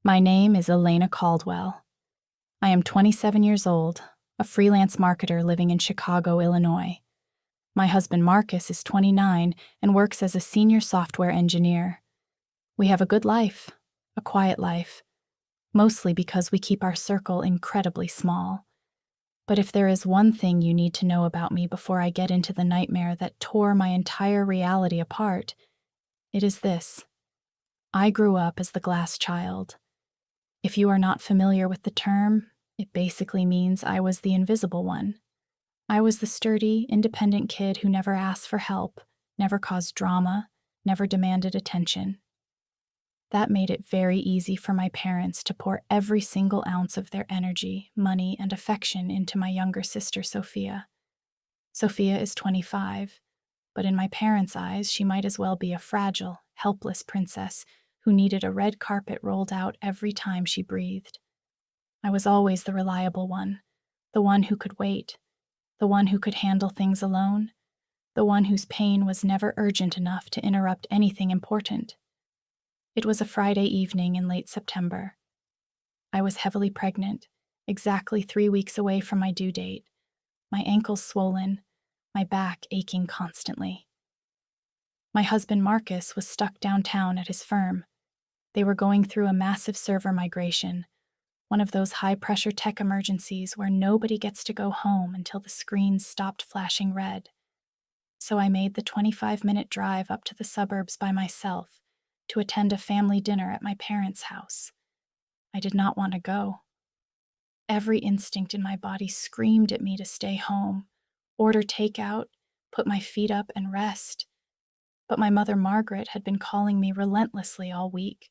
My name is Elena Caldwell. I am 27 years old, a freelance marketer living in Chicago, Illinois. My husband Marcus is 29 and works as a senior software engineer. We have a good life, a quiet life, mostly because we keep our circle incredibly small. But if there is one thing you need to know about me before I get into the nightmare that tore my entire reality apart, it is this. I grew up as the glass child. If you are not familiar with the term, it basically means I was the invisible one. I was the sturdy, independent kid who never asked for help, never caused drama, never demanded attention. That made it very easy for my parents to pour every single ounce of their energy, money, and affection into my younger sister, Sophia. Sophia is 25, but in my parents' eyes, she might as well be a fragile, helpless princess who needed a red carpet rolled out every time she breathed. I was always the reliable one, the one who could wait, the one who could handle things alone, the one whose pain was never urgent enough to interrupt anything important. It was a Friday evening in late September. I was heavily pregnant, exactly 3 weeks away from my due date, my ankles swollen, my back aching constantly. My husband Marcus was stuck downtown at his firm. They were going through a massive server migration, one of those high-pressure tech emergencies where nobody gets to go home until the screens stopped flashing red. So I made the 25-minute drive up to the suburbs by myself to attend a family dinner at my parents' house. I did not want to go. Every instinct in my body screamed at me to stay home, order takeout, put my feet up and rest. But my mother Margaret had been calling me relentlessly all week.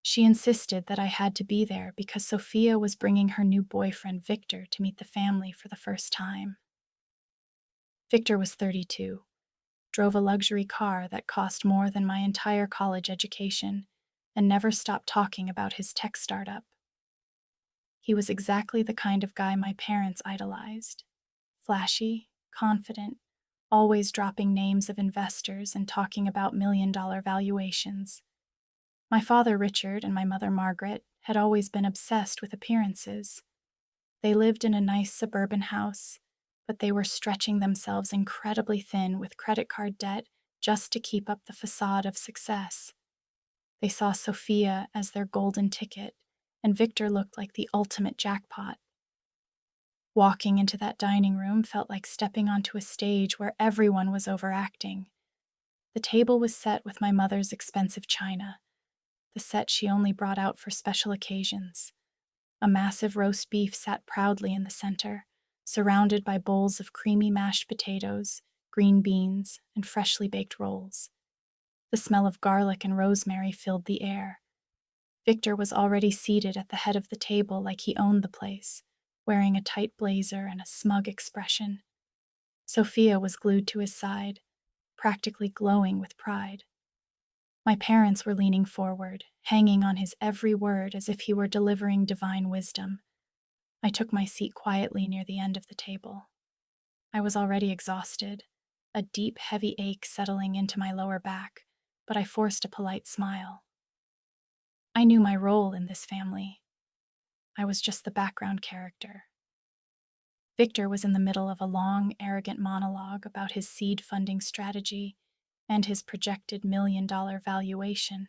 She insisted that I had to be there because Sophia was bringing her new boyfriend Victor to meet the family for the first time. Victor was 32, drove a luxury car that cost more than my entire college education, and never stopped talking about his tech startup. He was exactly the kind of guy my parents idolized. Flashy, confident, always dropping names of investors and talking about million-dollar valuations. My father Richard and my mother Margaret had always been obsessed with appearances. They lived in a nice suburban house, but they were stretching themselves incredibly thin with credit card debt just to keep up the facade of success. They saw Sophia as their golden ticket, and Victor looked like the ultimate jackpot. Walking into that dining room felt like stepping onto a stage where everyone was overacting. The table was set with my mother's expensive china, the set she only brought out for special occasions. A massive roast beef sat proudly in the center, surrounded by bowls of creamy mashed potatoes, green beans, and freshly baked rolls. The smell of garlic and rosemary filled the air. Victor was already seated at the head of the table like he owned the place, wearing a tight blazer and a smug expression. Sophia was glued to his side, practically glowing with pride. My parents were leaning forward, hanging on his every word as if he were delivering divine wisdom. I took my seat quietly near the end of the table. I was already exhausted, a deep, heavy ache settling into my lower back, but I forced a polite smile. I knew my role in this family. I was just the background character. Victor was in the middle of a long, arrogant monologue about his seed funding strategy and his projected million-dollar valuation.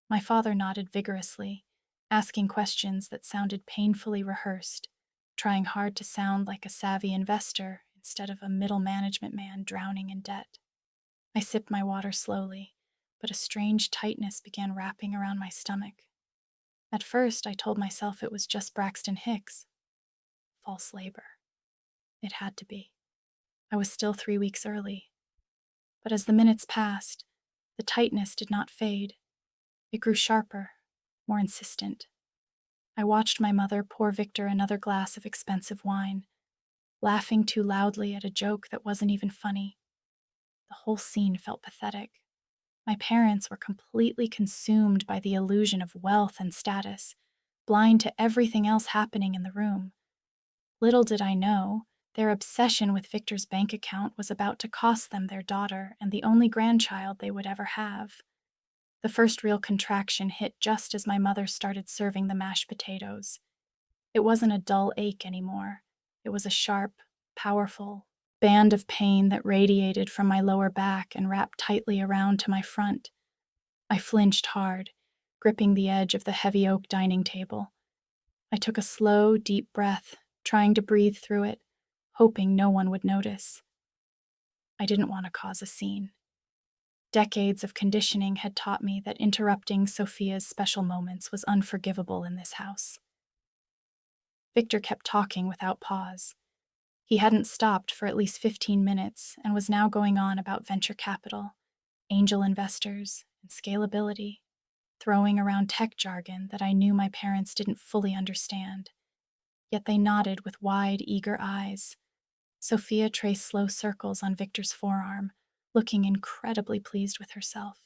My father nodded vigorously, asking questions that sounded painfully rehearsed, trying hard to sound like a savvy investor instead of a middle management man drowning in debt. I sipped my water slowly, but a strange tightness began wrapping around my stomach. At first, I told myself it was just Braxton Hicks. False labor. It had to be. I was still 3 weeks early. But as the minutes passed, the tightness did not fade. It grew sharper, more insistent. I watched my mother pour Victor another glass of expensive wine, laughing too loudly at a joke that wasn't even funny. The whole scene felt pathetic. My parents were completely consumed by the illusion of wealth and status, blind to everything else happening in the room. Little did I know, their obsession with Victor's bank account was about to cost them their daughter and the only grandchild they would ever have. The first real contraction hit just as my mother started serving the mashed potatoes. It wasn't a dull ache anymore. It was a sharp, powerful band of pain that radiated from my lower back and wrapped tightly around to my front. I flinched hard, gripping the edge of the heavy oak dining table. I took a slow, deep breath, trying to breathe through it, hoping no one would notice. I didn't want to cause a scene. Decades of conditioning had taught me that interrupting Sophia's special moments was unforgivable in this house. Victor kept talking without pause. He hadn't stopped for at least 15 minutes and was now going on about venture capital, angel investors, and scalability, throwing around tech jargon that I knew my parents didn't fully understand. Yet they nodded with wide, eager eyes. Sophia traced slow circles on Victor's forearm, looking incredibly pleased with herself.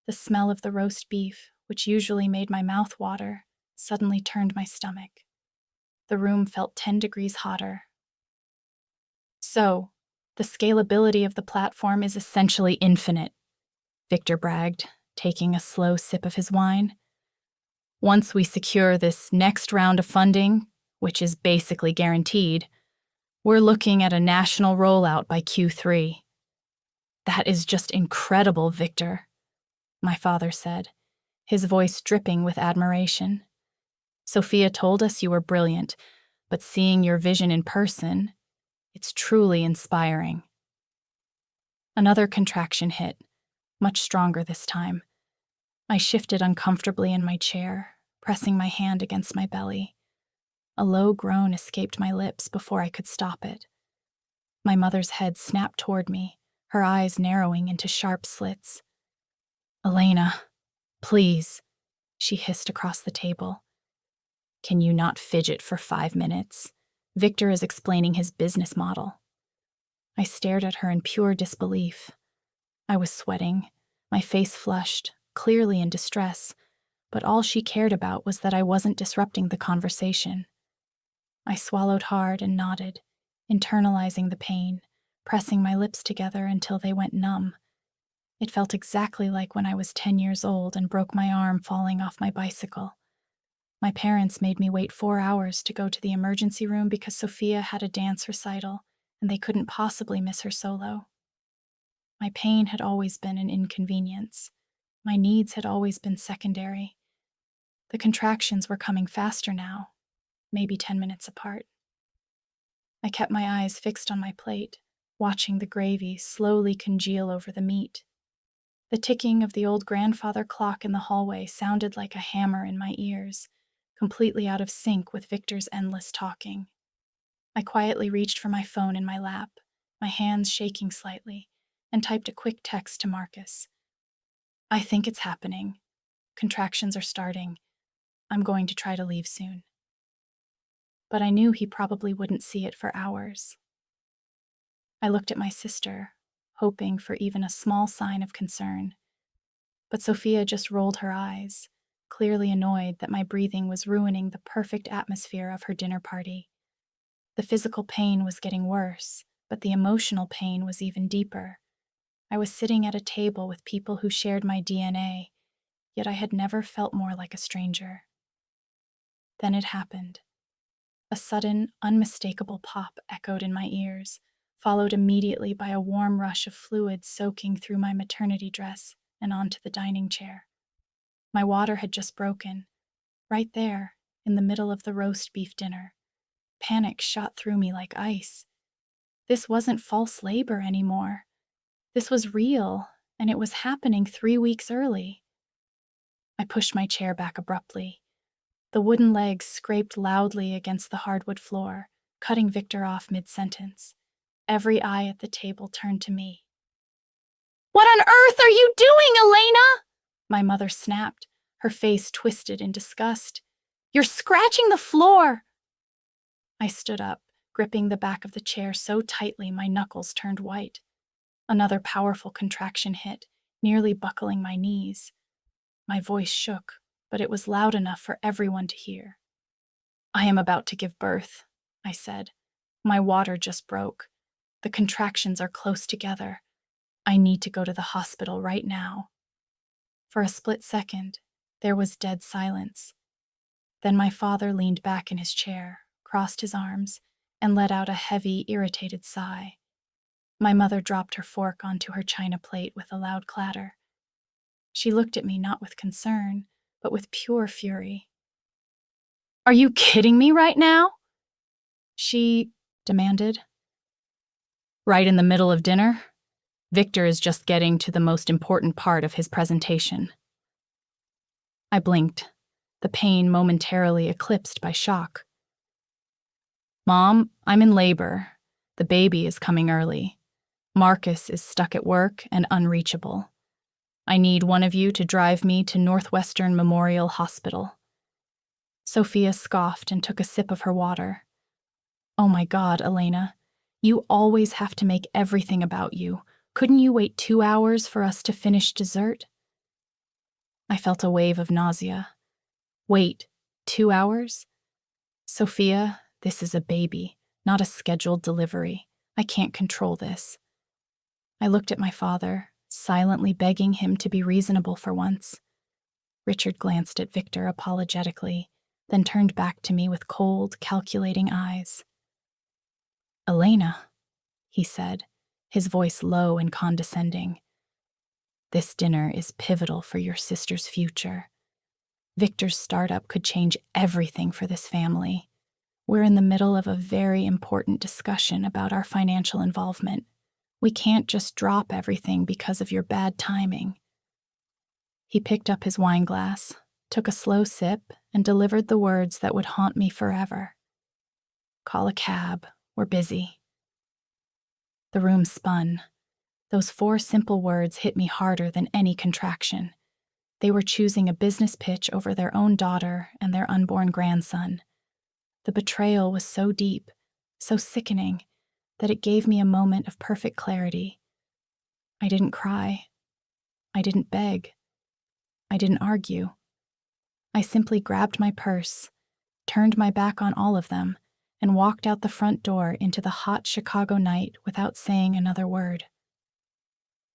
The smell of the roast beef, which usually made my mouth water, suddenly turned my stomach. The room felt 10 degrees hotter. So, the scalability of the platform is essentially infinite, Victor bragged, taking a slow sip of his wine. Once we secure this next round of funding, which is basically guaranteed, we're looking at a national rollout by Q3. That is just incredible, Victor, my father said, his voice dripping with admiration. Sophia told us you were brilliant, but seeing your vision in person, it's truly inspiring. Another contraction hit, much stronger this time. I shifted uncomfortably in my chair, pressing my hand against my belly. A low groan escaped my lips before I could stop it. My mother's head snapped toward me, her eyes narrowing into sharp slits. "Elena, please," she hissed across the table. "Can you not fidget for 5 minutes? Victor is explaining his business model." I stared at her in pure disbelief. I was sweating, my face flushed, clearly in distress, but all she cared about was that I wasn't disrupting the conversation. I swallowed hard and nodded, internalizing the pain, pressing my lips together until they went numb. It felt exactly like when I was 10 years old and broke my arm falling off my bicycle. My parents made me wait 4 hours to go to the emergency room because Sophia had a dance recital, and they couldn't possibly miss her solo. My pain had always been an inconvenience. My needs had always been secondary. The contractions were coming faster now, maybe 10 minutes apart. I kept my eyes fixed on my plate, watching the gravy slowly congeal over the meat. The ticking of the old grandfather clock in the hallway sounded like a hammer in my ears, completely out of sync with Victor's endless talking. I quietly reached for my phone in my lap, my hands shaking slightly, and typed a quick text to Marcus. "I think it's happening. Contractions are starting. I'm going to try to leave soon." But I knew he probably wouldn't see it for hours. I looked at my sister, hoping for even a small sign of concern. But Sophia just rolled her eyes, clearly annoyed that my breathing was ruining the perfect atmosphere of her dinner party. The physical pain was getting worse, but the emotional pain was even deeper. I was sitting at a table with people who shared my DNA, yet I had never felt more like a stranger. Then it happened. A sudden, unmistakable pop echoed in my ears, followed immediately by a warm rush of fluid soaking through my maternity dress and onto the dining chair. My water had just broken, right there, in the middle of the roast beef dinner. Panic shot through me like ice. This wasn't false labor anymore. This was real, and it was happening 3 weeks early. I pushed my chair back abruptly. The wooden legs scraped loudly against the hardwood floor, cutting Victor off mid-sentence. Every eye at the table turned to me. "What on earth are you doing, Elena?" my mother snapped, her face twisted in disgust. "You're scratching the floor." I stood up, gripping the back of the chair so tightly my knuckles turned white. Another powerful contraction hit, nearly buckling my knees. My voice shook, but it was loud enough for everyone to hear. "I am about to give birth," I said. "My water just broke. The contractions are close together. I need to go to the hospital right now." For a split second, there was dead silence. Then my father leaned back in his chair, crossed his arms, and let out a heavy, irritated sigh. My mother dropped her fork onto her china plate with a loud clatter. She looked at me not with concern, but with pure fury. "Are you kidding me right now?" she demanded. "Right in the middle of dinner? Victor is just getting to the most important part of his presentation." I blinked, the pain momentarily eclipsed by shock. "Mom, I'm in labor. The baby is coming early. Marcus is stuck at work and unreachable. I need one of you to drive me to Northwestern Memorial Hospital." Sophia scoffed and took a sip of her water. "Oh my God, Elena. You always have to make everything about you. Couldn't you wait 2 hours for us to finish dessert?" I felt a wave of nausea. Wait, 2 hours? Sophia, this is a baby, not a scheduled delivery. I can't control this. I looked at my father, silently begging him to be reasonable for once. Richard glanced at Victor apologetically, then turned back to me with cold, calculating eyes. "Elena," he said, his voice low and condescending, "this dinner is pivotal for your sister's future. Victor's startup could change everything for this family. We're in the middle of a very important discussion about our financial involvement. We can't just drop everything because of your bad timing." He picked up his wine glass, took a slow sip, and delivered the words that would haunt me forever. "Call a cab. We're busy." The room spun. Those 4 simple words hit me harder than any contraction. They were choosing a business pitch over their own daughter and their unborn grandson. The betrayal was so deep, so sickening, that it gave me a moment of perfect clarity. I didn't cry. I didn't beg. I didn't argue. I simply grabbed my purse, turned my back on all of them, and walked out the front door into the hot Chicago night without saying another word.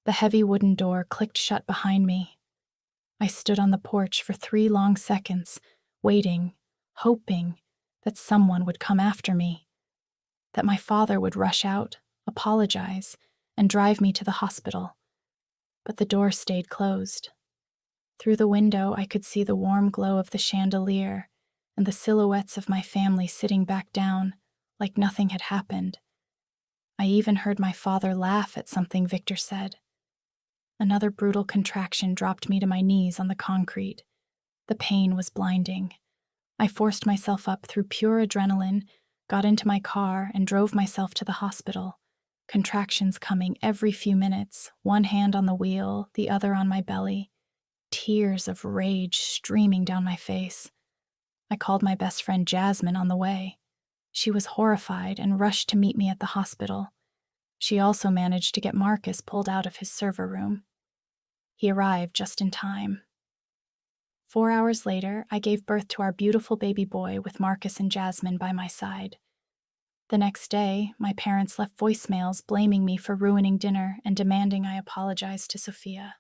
The heavy wooden door clicked shut behind me. I stood on the porch for 3 long seconds, waiting, hoping that someone would come after me, that my father would rush out, apologize, and drive me to the hospital. But the door stayed closed. Through the window, I could see the warm glow of the chandelier and the silhouettes of my family sitting back down, like nothing had happened. I even heard my father laugh at something Victor said. Another brutal contraction dropped me to my knees on the concrete. The pain was blinding. I forced myself up through pure adrenaline, got into my car, and drove myself to the hospital, contractions coming every few minutes, one hand on the wheel, the other on my belly, tears of rage streaming down my face. I called my best friend Jasmine on the way. She was horrified and rushed to meet me at the hospital. She also managed to get Marcus pulled out of his server room. He arrived just in time. 4 hours later, I gave birth to our beautiful baby boy with Marcus and Jasmine by my side. The next day, my parents left voicemails blaming me for ruining dinner and demanding I apologize to Sophia.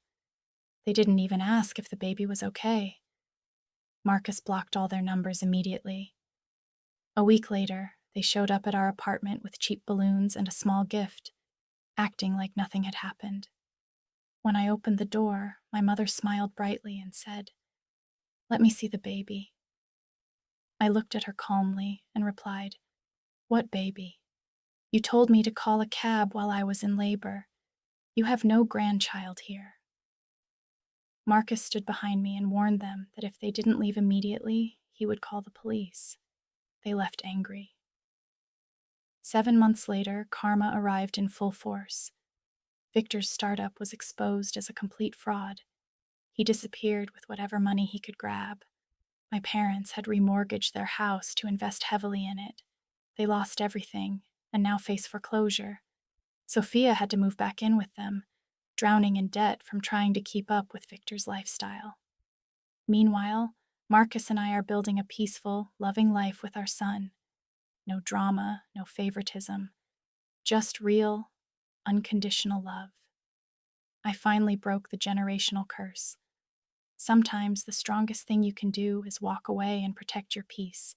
They didn't even ask if the baby was okay. Marcus blocked all their numbers immediately. A week later, they showed up at our apartment with cheap balloons and a small gift, acting like nothing had happened. When I opened the door, my mother smiled brightly and said, "Let me see the baby." I looked at her calmly and replied, "What baby? You told me to call a cab while I was in labor. You have no grandchild here." Marcus stood behind me and warned them that if they didn't leave immediately, he would call the police. They left angry. 7 months later, karma arrived in full force. Victor's startup was exposed as a complete fraud. He disappeared with whatever money he could grab. My parents had remortgaged their house to invest heavily in it. They lost everything and now face foreclosure. Sophia had to move back in with them, drowning in debt from trying to keep up with Victor's lifestyle. Meanwhile, Marcus and I are building a peaceful, loving life with our son. No drama, no favoritism, just real, unconditional love. I finally broke the generational curse. Sometimes the strongest thing you can do is walk away and protect your peace.